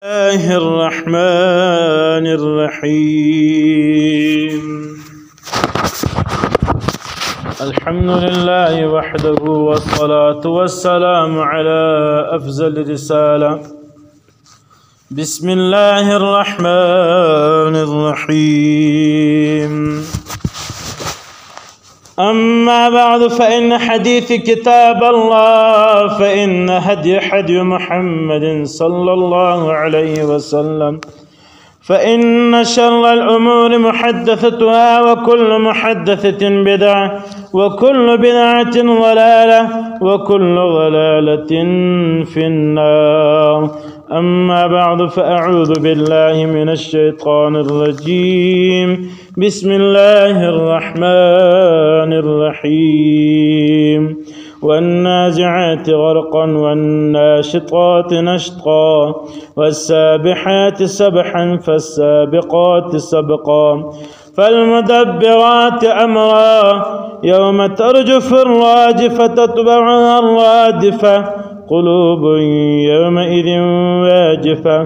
الله الرحمن الرحيم. الحمد لله وحده والصلاة والسلام على أفضل الرسالة. بسم الله الرحمن الرحيم. أما بعد فإن حديث كتاب الله فإن هدي محمد صلى الله عليه وسلم فإن شر الأمور محدثتها وكل محدثة بدعة وكل بدعة ضلالة وكل ضلالة في النار. أما بعد فأعوذ بالله من الشيطان الرجيم. بسم الله الرحمن الرحيم. والنازعات غرقا والناشطات نشطا والسابحات سبحا فالسابقات سبقا فالمدبرات أمرا يوم ترجف الراجفة تتبعها الرادفة قلوب يومئذ واجفة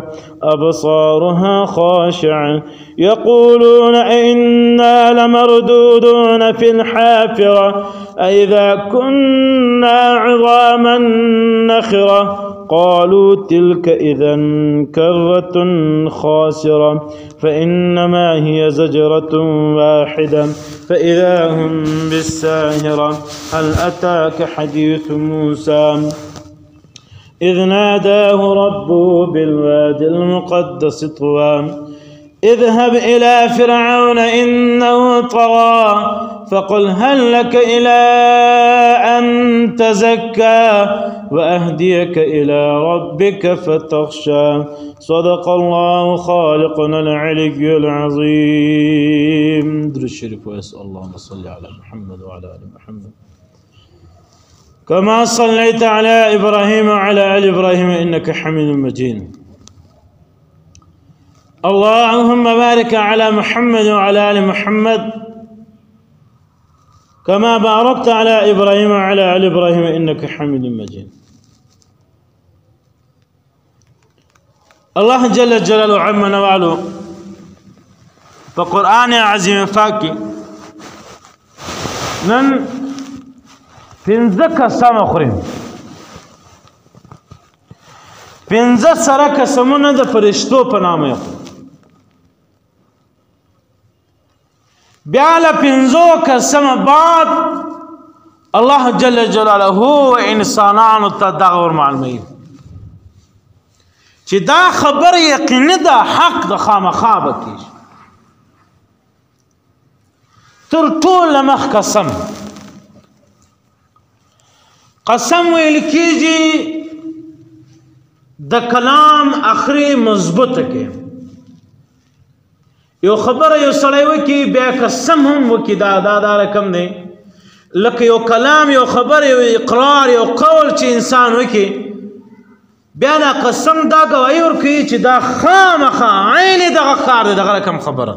أبصارها خاشعة يقولون أئنا لمردودون في الحافرة أئذا كنا عظاما نخرة قالوا تلك إذا كرة خاسرة فإنما هي زجرة واحدة فإذا هم بالساهرة. هل أتاك حديث موسى إذ ناداه ربه بالوادي المقدس طوى اذهب إلى فرعون إنه طغى فقل هل لك إلى أن تزكى وأهديك إلى ربك فتخشى. صدق الله خالقنا العلي العظيم. درود الشريف وأسأل اللهم صل على محمد وعلى آل محمد كما صليت على إبراهيم وعلى آل إبراهيم إنك حميد مجيد. اللهم بارك على محمد وعلى آل محمد كما باركت على إبراهيم وعلى آل إبراهيم إنك حميد مجيد. الله جل جلاله عم نواله فقرآن عظيم فاكي نن پنځه قسم خوري. پنځه سره قسمونه د فرشتو په نامه بیا له پنځو قسم بعد الله جل جلاله انسانانو ته دغه ورمعلوموي چې دا خبر یقیني ده حق د خامخا به کېږي. تر ټوله مخ قسم ویل کېږي د کلام اخري مضبوطه کې یو خبره یو سړی وکړي بیا قسم هم وکړي دا رقم دی لکه یو کلام یو خبره یو اقرار یو قول چې انسان وکړي بیا دا قسم دا ګواهي ورکوي چې دا خامخا عین دغه کار دی دغه رقم خبره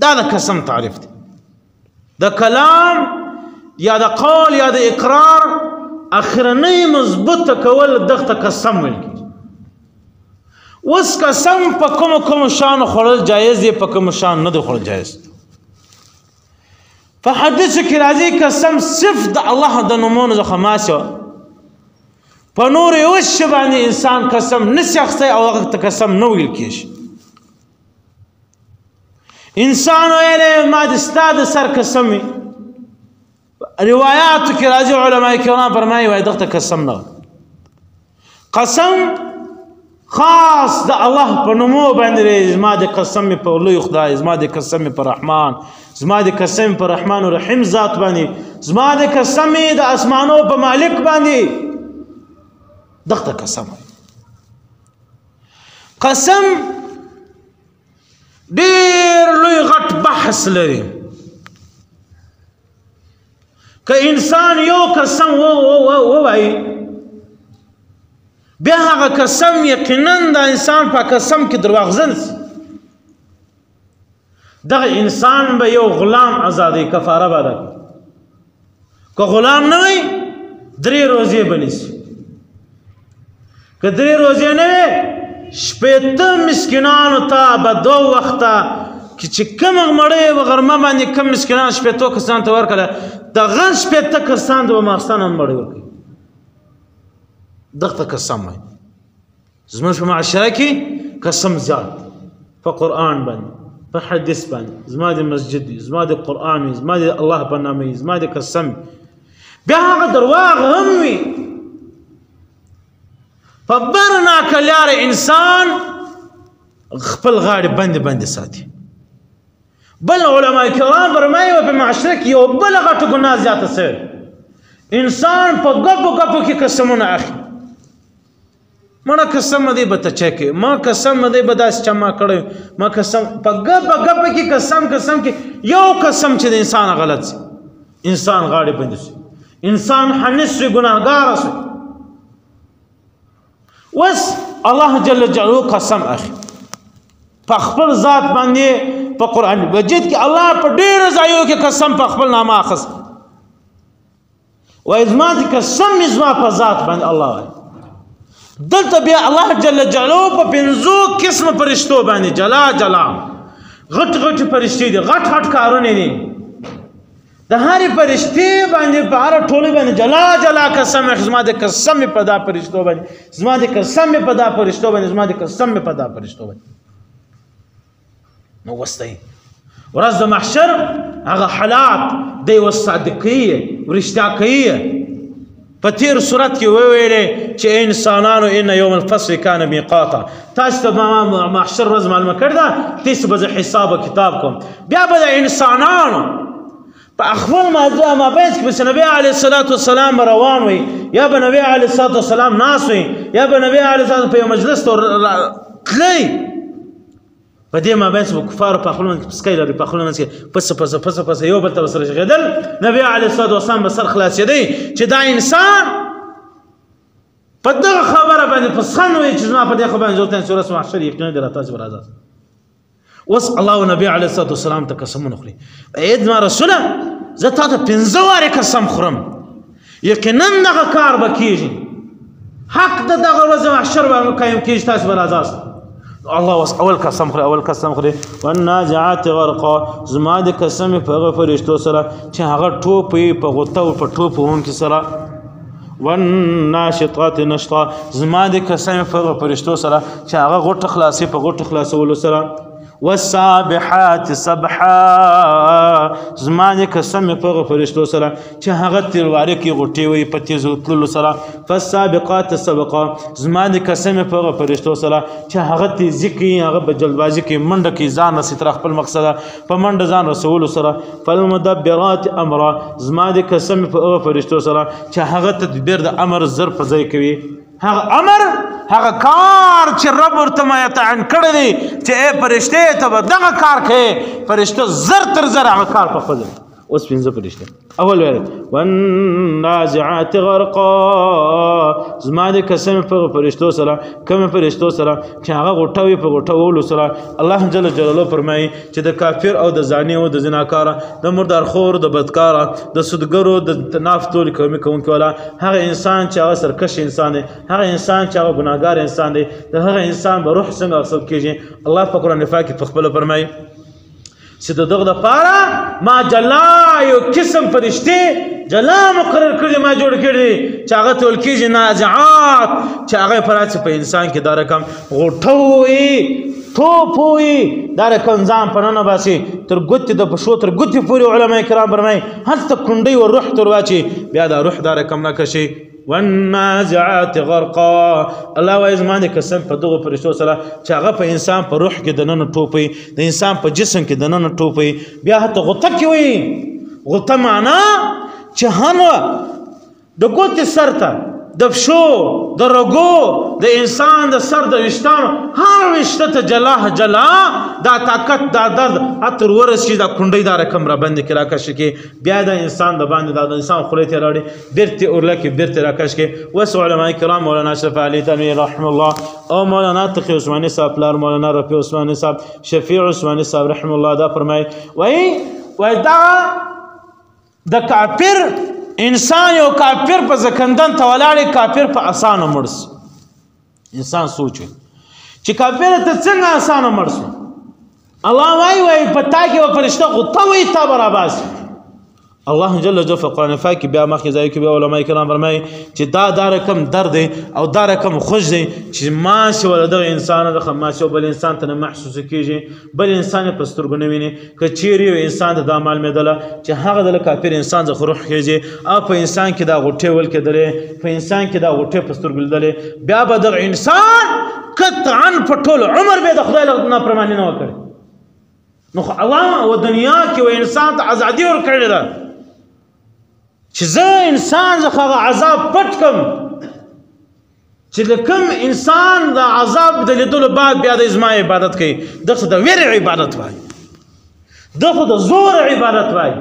دا د قسم تعریف دی. د کلام یا د قول یا د اقرار اخرنی مضبوطه کول دغه قسم ویل کېږي. اوس قسم په کوم شان خوړل جایز دی په کوم شان نه دی خوړل جایز. په حدیث کې راځي قسم صرف د الله د نومونو څخه ماسه په نور یو شی باندې انسان قسم نشي اخیستی او هغه ته قسم نه ویل کېږي. انسان ویلی ما د ستا د سر قسم وي روایاتو کې راځي علماء کرام فرمایي وایي دغه قسم نه قسم خاص د الله په نومو باندې زما د قسم په لوی خدای زما د قسم په رحمان زما د قسم په رحمان و رحیم ذات باندې زما د قسم د اسمانو په مالک باندې دغه قسم قسم ډېر لوی غټ بحث لري. که انسان یو قسم ووایي بیا هغه قسم یقینا د انسان په قسم کې درواغجن شي دغه انسان به یو غلام آزادوي کفاره به ادا کړي. که غلام نه وي 3 روزې به نیسي که 3 روزې نه وي شپېته مسکینانو ته به 2 وخته چې کوم مړی به غرمه باندې کوم مسکینان 8 کسانو ته ورکړه دغه 8 کسان د ماخستان هم مړی ورکوي دغه قسم وایي زموږ په معاشره کې قسم زیات په قرآن باندې په حدیث باندې زما د مسجد وي زما د قرآن وي زما د الله په نامه وي زما د قسم بیا هغه درواغ هم وي په بر ناکلیاره انسان خپل غاړې بندې ساتي بل علماء کرام فرمایي په معاشره کې یو بله غټه ګناه زیاته سوې انسان په ګپو کې قسمونه اخلي مانا قسم دی به ته چکې ما قسم دی به داسې چا ما کړی ما قسم په ګپه کې قسم کې یو قسم چې د انسان غلط سي انسان غاړې بندې سي انسان حنس سي ګناهګاره سي اوس الله جل جلاله قسم اخلي په خپل ذات باندې په قرآن مجید کې الله په ډېرو ځایو کې قسم په خپل نامه اخیست وایي زما د قسم مې زما په ذات باندې الله وایي دلته بیا الله جل جلاله په 5 قسمه فرشتو باندې جلا غټ فرشتې دي غټ کارونه دي د هرې فرشتې باندې په هر ټولې باندې جلا قسم زما د قسم په دا فرشتو باندې زما د قسم په دا فرشتو باندې زما د قسم په دا فرشتو باندې نو وستای ورځ د محشر هغه حالات د یو صادقیه ورشتاقیه په تیر صورت کې ویلې چې انسانانو ان یوم الفصل کان میقاتا تاسو ته محشر ورځ معلومه کړه تاسو به حساب کتاب کوم بیا به انسانانو په خپل مابین کې بس نبی علیه الصلاۃ والسلام روان وي یا به نبی علیه الصلاۃ والسلام ناس وي یا به نبی علیه الصلاۃ په مجلس تللی په دې مابین کې کفار په خپل منځ سکای لري په خپل منځ کې پس یو بل ته سره شغدل نبی علیه الصلاۃ والسلام به سر خلاصېدی چې دا انسان په دغه خبره باندې پسخن وي چې زما په دې خبره ضرورت نه سورۃ محشر یقینا د راته پر اساس وس الله نبی علیه الصلاۃ والسلام ته قسمونه خوري اې د رسوله زه تا ته 15 واره قسم خورم یقینا دغه کار به کیږي حق د دغه ورځ محشر باندې قائم کیږي تاسو پر اساس الله وس اول قسم خوري والنازعات غرقا زما د قسم په هغه فرشتو سره چې هغه ټوپې په غوته او په ټوپ وونکي سره والناشطات نشطا زما د قسم په هغه فرشتو سره چې هغه غوټه خلاصي په غوټه خلاصولو سره والسابحات سبحا زما د قسم په هغه فرشتو سره چې هغه تیرواري کې غوټې وي په تیزو تللو سره فالسابقات سبقا زما د قسم په هغه فرشتو سره چې هغه تیزي کوي هغه په جلدبازي کې منډه کې ځان رسي تر خپل مقصده په منډه ځان رسولو سره فالمدبرات امرا زما د قسم په هغه فرشتو سره چې هغه تدبیر د امر زر په ځای کوي هغه امر هغه کار چې رب ورته متعین کړی دی چې ای فرشتې ته به دغه کار کوې فرشته زر تر زر هغه کار په خپل اوس 15 فرشته اول ویل والنازعات غرقا زما د قسم په فرشتو سره کوم فرشتو سره چې هغه غوټوي په غوټولو سره الله جل جلاله فرمایي چې د کافر او د زانی او د زناکار د مردار خور د بدکار د سودګرو د نافتول کوونکی ولا هغه انسان چې هغه سرکش انسان دی هغه انسان چې هغه ګناهګار انسان دی د هغه انسان به روح څنګه اخذ کیږي الله په قرآن پاک کې په خپل فرمایي چې دغه د پاره ما جلا یو قسم فرشتي جلا مقرر کړی ما جوړ کړی چې هغه تول کېږي نازعات چې هغه پراڅ په انسان کې دا رقم غوټوي توپوي دا رقم ځان په ننه باسي تر ګوتې د پښو تر ګوتې پورې علما کرام فرمایي هلته کونډۍ ور روح تر واچي بیا دا روح دا رقم نه کشي والنازعات غرقا الله وایي زما د قسم په دغه فرشتو سره چې هغه په انسان په روح کې دننه ټوپوي د انسان په جسم کې دننه ټوپوي بیا هته غوطه کې وي غوطه معنا چې هنوه د ګوتې سر ته د پښو د رګو د انسان د سر د ویښتانو هر ویښته ته جلا دا طاقت دا درد اتر ورسي دا کونډۍ دا رقم را باندې کې راکش کې بیا د انسان د باندې د انسان خولې ته راړي بیرته اورلکه بیرته راکش کې وس علماء کرام مولانا اشرف علي تنویر رحم الله او مولانا تقي عثماني صاحب پلار مولانا رفیع عثماني صاحب شفیع عثماني صاحب رحم الله دا فرمای وای دا د کافر انسان یو کافر په زکندن ته ولاړې کافر په اسانه مرس انسان سوچ چې کافر ته څنګه آسانه مړ شو الله وایي په تا کې به فرشته خو ته وایي تا به راباسي الله جل جلاله په قرآن پاک کې بیا مخکې ځای کې بیا علما کرام فرمایي چې دا رقم درد دی او دا رقم خوش دی چې ماشي ولا دغه انسان دغه ماشي بل انسان ته نه محسوس کېږي بل انسان په سترګو نه ویني که چیرې یو انسان ته دا معلومېدله چې هغه د کافر انسان څخه روح خېږي او په انسان کې دا غوټې ولکېدلې په انسان کې دا غوټې په سترګو لیدلې بیا به دغه انسان قطعا په ټول عمر به د خدای له نافرماني نه وکړي نو الله و دنیا کې و انسان ته ازادي ورکړې ده چې زه انسان څخه عذاب پټ کم چې د کوم انسان د عذاب د لیدلو بعد بیا د زما عبادت کوي دغه د ویرې عبادت وایي دغه د زور عبادت وایي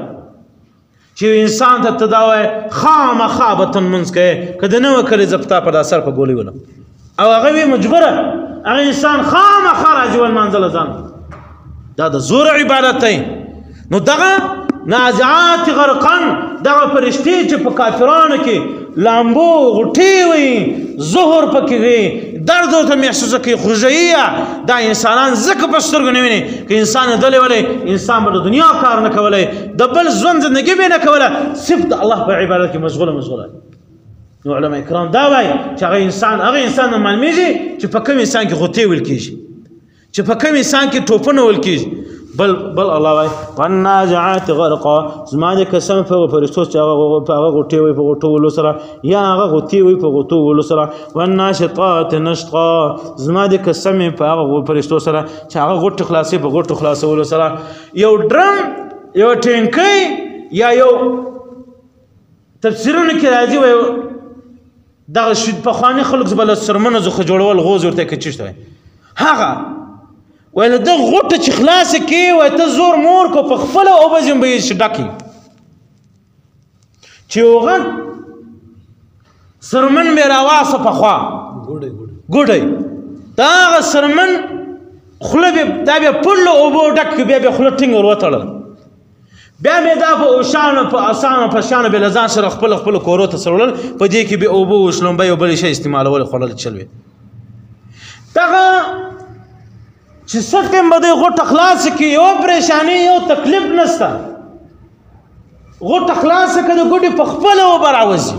چې انسان ته ته دا وایي خامخا به ته لمونځ کوې که د نه وکړې زه په تا پر دا سر په ګولۍ ولم او هغه وي مجبوره هغه انسان خامخا راځي ولمانځله ځان دا د زور عبادت دی نو دغه نازعات غرقن دغه فرشتې چې په کافرانو کې لامبو غټې وي زهر پکې وي درد ورته محسوسه کوي خوږیه دا انسانان ځکه په سترګو نه ویني که انسان دلې ولی انسان به د دنیا کار نه کولی د بل ژوند زندګي به نه کوله صرف د الله په عبادت کې مشغوله نو علما کرام دا وایي چې هغه انسان نه معلومیږي چې په کوم انسان کې غوټې ویل کېږي چې په کوم انسان کې ټوپونه ویل کېږي بل الله وایي والنازعات غرقا زما د قسم په فرشتو چې هغه غوټې وي په غوټو ولو سره یا هغه غوټې وي په غوټو ولو سره والناشطات نشطا زما د قسم په هغه فرشتو سره چې هغه غوټ خلاصې په غوټو خلاصولو سره یو ډرم یو ټینکۍ یا یو تفسیرونه کې راځي وایي دغه پخواني خلک بل سرمنه زخه جوړول غوز ورته کې چشته هغه ویل د غوټه چې خلاص کې وای ته زور مور کو په خپل او بزم به شډکی چې وغن سرمن به راواسه په خوا ګوډي دا سرمن خله به دا به پړلو او بو ډک به خله ټینګ ور وتړل بیا مې دا په اوشانو په اسانو په شانو به لزان سره خپل کورو ته سرول په دې کې به او بو وشلم به بل شي استعمالول خلل چلوي دغه چې ستم بده غوټ خلاص کی یو پریشانی یو تکلیف نستا غوټ خلاص کده ګډي په خپل و براوځي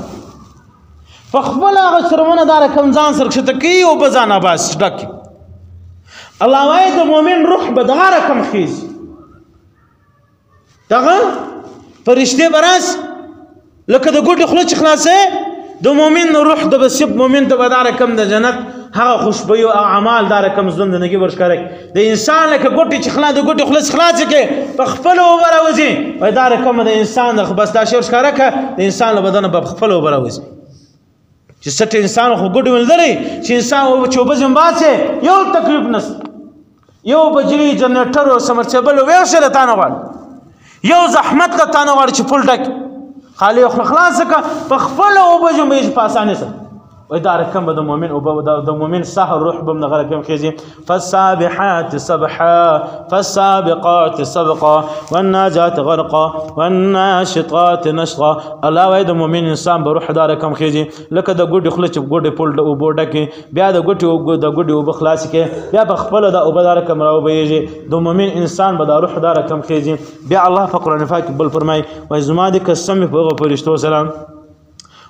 په خپل هغه سرمنه دار کم ځان سره شته کی او بزانا باس ډک الله وای د مؤمن روح بدغه کم خیز دغه فرشته براس لکه د ګډي خلچ خلاصه د مؤمن روح د بسب مؤمن ته بدار کم د جنت هغه خوشبوي او اعمال دار کم زندګي ورشکاري د انسان لکه ګټي چې خلا د ګټي خلاص کې په خپل وبروزي وای دار کم د انسان بس دا شی ورشکاره ک د انسان له بدن په خپل وبروزي چې ست انسان خو ګډ ولدري چې انسان او چوبزم باسه یو تکلیف نس یو بجلی جنریټر او سمرسیبل ویو شل تانه وړ یو زحمت له تانه وړ چې فل ډک خالی خلاص ک په خپل وبجم به په اسانه سره وإذا ركب د مؤمن او د مؤمن سحر روح بم نغره كم خيزي فالسابحات سبحا فالسابقات سبقا والناجات غرقا والناشطات نشطا الله وای د مؤمن انسان به روح دار کم خيزي لکه د ګډي خلچ ګډي پول او بوډه کې بیا د ګډي او بخلاص کې بیا په خپل د او بدار کم راو بيږي د مؤمن انسان به د روح دار کم خيزي بیا الله په قران پاک بل فرمای وای زما د قسم په فرشتو سلام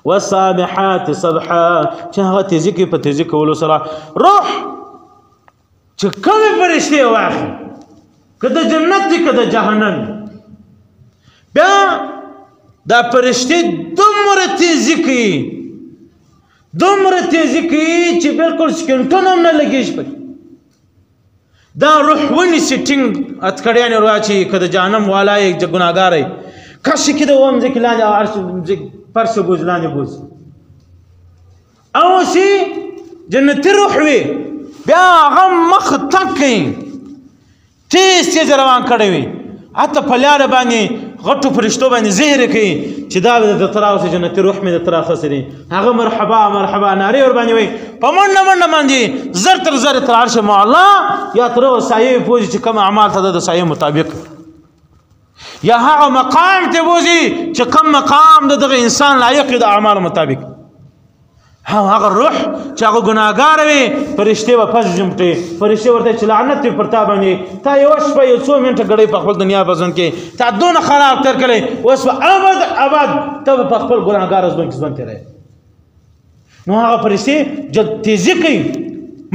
والسابحات سبحا چې هغه تیزی کې په تیزی کولو سره روح چې کومه فرشته واخلي کده جنت دي کده جهنم بیا دا فرشته دومره تیزی کوي چې بالکل سکینټون هم نه لګیږي پکې دا روح ونی سیټینګ اتکړیان ورواچی کده جهنم والای ګناګاری کاشي کې د ووم ځکه لاندې عرش فرش بوز لاندې بوز او شي جنت روح وي بیا غم مخ تکي تیز روان کړی وي حتی په لار باندې غټو فرشتو باندې زهر کوي چې دا د تراوس جنت روح مې د ترا خسري هغه مرحبا ناري ور باندې وي په منډه باندې زر تر زر تر عرش مولا یا تر سایه پوج چې کوم اعمال ته د سایه مطابق یا هغه مقام ته بوزي چې کوم مقام دغه انسان لایق د اعمال مطابق هغه روح چې هغه ګناهګار وي فرشتې به پس جمټې فرشتې ورته چې لعنت وي پر تا باندې تا یوه شپه یو څو منټه ګړۍ په خپل دنیا په ژوند کې تا دونه خراب تېر کړی اوس به ابد ته به په خپل ګناهګار ژوند کې ژوند تېروې نو هغه فرشتې تیزي کوي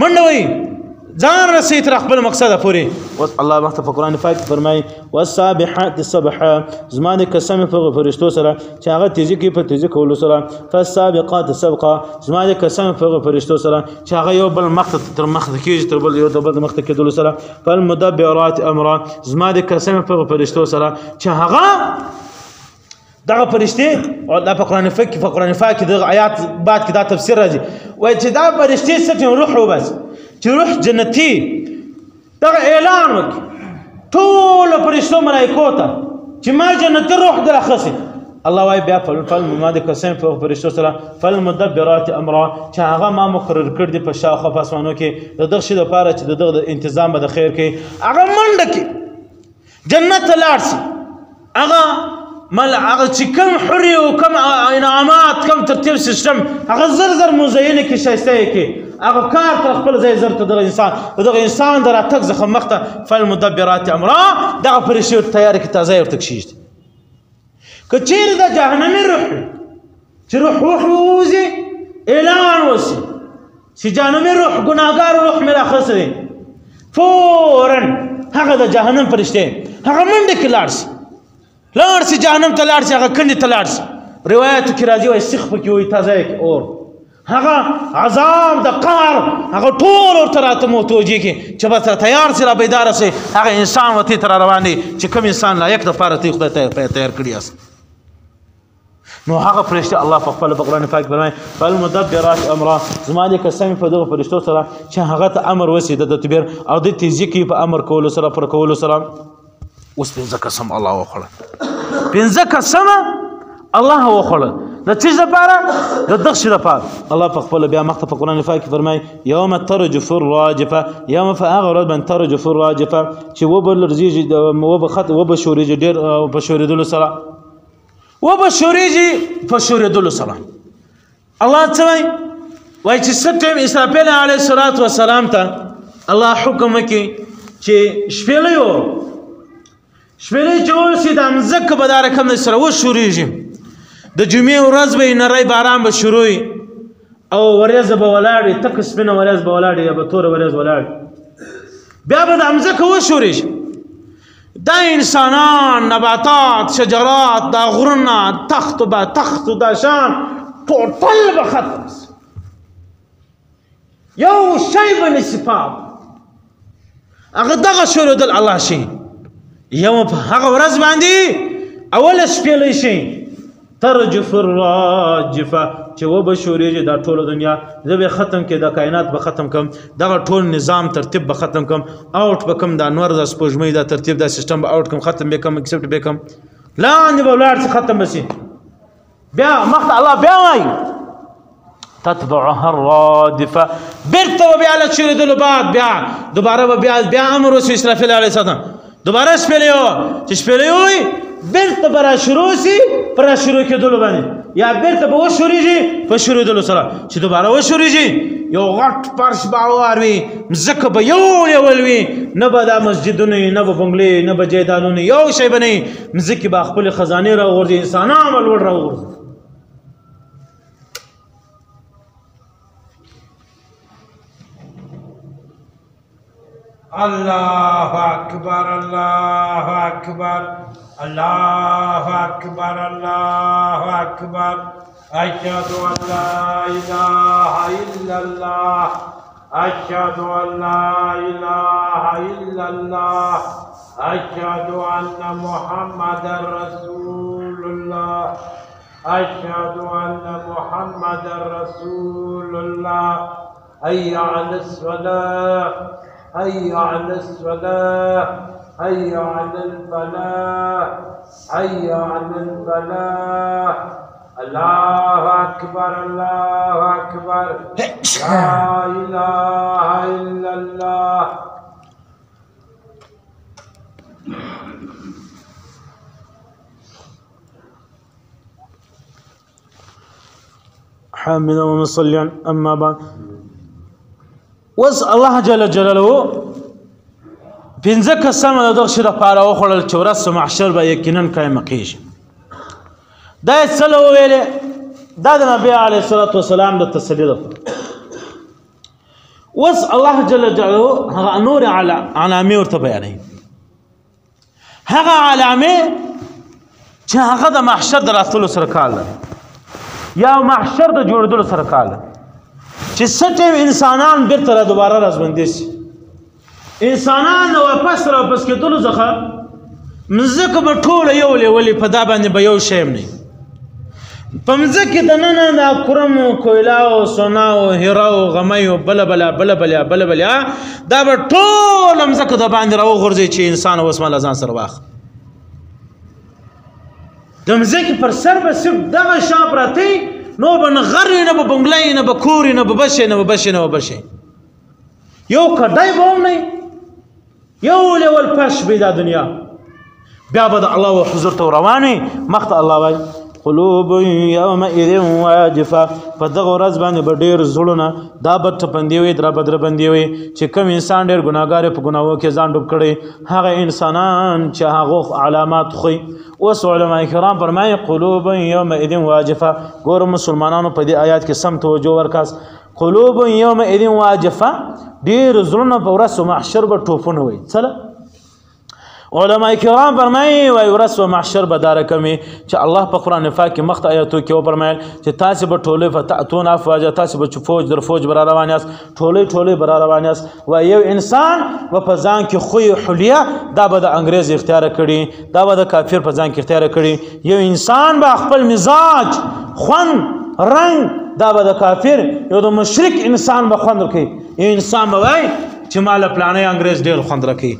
منډه وایي ځان رسوي تر خپل مقصده پورې اوس الله مخته په قرآن پاک فرمایي والسابحات سبحا زما د قسم په فرشتو سره چې هغه تیزي کوي په تیزي کولو سره فالسابقات سبقا زما د قسم په فرشتو سره چې هغه یو بل مخته تر مخته کېږي تر بل یو د بل مخته کېدلو سره فالمدبرات امرا زما د قسم په فرشتو سره چې هغه دغه فرشتې او دا په قرآن پاک کې دغه آیات بعد کې دا تفسیر راځي وایي چې دا فرشتې څه روح وبس چې روح جنتي دغه اعلان وکړي ټولو فرشتو ملایکو ته چې ما جنتي روح در اخلي الله وایي بیا ما د قسم په فرشتو سره فالمدبرات امرا چې هغه ما مقرر کړ دي په شاوخوا په اسمانو کې د دغه شي لپاره چې د دغه انتظام به د خیر کې هغه منډه کې جنت ته لاړ شي هغه چې کوم حري او کوم انعامات کوم ترتیب سیستم هغه زر مزینه کې شایسته کې هغه کار تر خپل ځای زر ته دغه انسان د راتګ څخه مخته فالمدبرات امرا دغه فرشتې ورته تیارې کې تازه ورته کښېږدي که چیرې د جهنمي روح چې روح ووځي اعلان وشي چې جهنمي روح ګناهګار روح مې راخلصه دی فورا هغه د جهنم فرشتې هغه منډه کې لاړ شي جهنم ته لاړ شي هغه کندې ته لاړ شي روایتو کې راځي وایي سیخ پکې وایي تازه کې اور هغه عذاب د قهر هغه ټول ورته راته متوجه کړي چې بس تیار شي را بیداره شي هغه انسان ورته تر روان دی چې کوم انسان لایق دپاره ته خدای تیار کړي یاست نو هغه فرشته الله په خپل قرآن پاک فرمایي فالمدبرات امرا زما د قسم په دغه فرشتو سره چې هغه ته امر وشي د تدبیر او د تیزي کوي په امر کولو سره پر کولو سره اوس پنځه قسم الله وخوړه پنځه قسم الله وخوړه د څه لپاره د دغه شي لپاره الله په خپل بیا مخته په قرآن پاک فرمایي یوم ترجف الراجفه یوم فهغه ورځ باندې ترجف الراجفه چې وبه لرزیږي وبه شورېږي ډېر په شورېدلو سره وبه شورېږي په شورېدلو سره الله څه وایي وایي چې څه ټایم اسرافیل علیه الصلاة وسلام ته الله حکم وکړي چې شپېلۍ چې ورسي د مځکه به دا رقم سره وشورېږي د جمعې ورځ به نری باران به شروع وي او ورېځه به ولاړ وي تک سپینه ورېځ به ولاړ وي یا به توره ورېځ ولاړ بیا به د مځکه وشورېږي دا انسانان نباتات شجرات دا غرونه تخت دا شان ټوټل به ختم شي یو شی به نشي پاک هغه دغه شورېدل الله شي یو په هغه ورځ باندې اوله شپېلۍ شي ترجف الراجفه چې وبه شورېږي دا ټوله دنیا زه به ختم کړم دا کائنات به ختم کړم دغه ټول نظام ترتیب به ختم کړم آوټ به کړم دا انور دا سپوږمۍ دا ترتیب دا سیستم به آوټ کړم ختم به کړم ایکسپټ به کړم لاندې به ولاړ شي ختم به شي بیا مخته الله بیا وایي تتبعها الرادفه بېرته به بیا له شورېدلو بعد بیا دوباره به بیا امر وشي اسرافیل علیه السلام دوباره شپېلۍ ووه چې شپېلۍ ووایي بیرته به را شروع شي په را شروع کېدلو باندې یا بیرته به وشورېږي په شورېدلو سره چې دوباره وشورېږي یو غټ فرش به هوار وي مځکه به یو ډول وي نه به دا مسجدونه وي نه به بنګلې نه به جایدادونه یو شی به نه وي مځکې به خپلې خزانې راوغورځي انسانان به لوړ راوغورځي الله أكبر الله أكبر الله أكبر الله أكبر أشهد أن لا إله إلا الله أشهد أن لا إله إلا الله أشهد أن محمدا رسول الله أشهد أن محمدا رسول الله حي على الصلاة حي على الصلاة حي على الفلاح حي على الفلاح الله أكبر الله أكبر لا إله إلا الله حامدا ومصليا اما بعد. وس الله جل جلاله پنځه قسمه د دغه شي لپاره وخوړل چې ورځ محشر به یقینا قایمه کېږي. دا یې څه وویلې؟ دا د نبي علیه الصلاة والسلام د تسلي لپاره. اوس الله جل جلاله هغه نور علامې ورته بیانوي، هغه علامې چې هغه د محشر د راتلو سره کار لري یا محشر د جوړېدلو سره کار لري، چې څه ټیم انسانان بېرته را دوباره راژوندي شي. انسانان د واپس راپس کېدلو څخه مځکه به ټوله یو لیولې په دا باندې به یو شی هم نه په مځکې دننه دا کرم و کویلا و سونا و هیرا و غمی و بله بله بله بله بله بله دا به ټوله مځکه د باندې راوغورځي چې انسان اوس ماله ځان سره واخلي. د مځکې پر سر به صرف دغه شا پراته نو به نه غر وي نه به بنګله وي نه به کور وي نه به بش نه به بش نه به بش یو کډی به هم نه یو لیول فرش به دا دنیا. بیا به د الله حضور ته روان وي مخته الله وایي قلوب یومئذ واجفه، په دغه ورځ باندې به ډېر زړونه دا به ټپندي وي دربندي وي چې کوم انسان ډېر ګناهګار په ګناهو کې ځان ډوب کړی هغه انسانان چې هغه علامات خوي. اوس علما کرام فرمایي قلوب یومئذ واجفه. ګوره مسلمانانو په دې آیات کې سم توجه ورکاس. قلوب یومئذ واجفه ډېر زړونه په ورځ محشر به ټوپونه وي. څه علماء کرام فرمایي وای ورځ و محشر به دا رقمې چې الله په قرآن پاک کې مخته آیاتو کې وفرمایل چې تاسې به ټولې فتأتون افواجا، تاسې به چې فوج در فوج به را روان یاست ټولې به را روان یاست. و یو انسان به په ځان کې خوی حلیه دا به د انګریز اختیاره کړي، دا به د کافر په ځان کې اختیاره کړي. یو انسان به خپل مزاج خوند رنګ دا به د کافر یو د مشرک انسان به خوند ورکوي. یو انسان به وایي چې ماله پلانې انګریز ډېر خوند راکوي،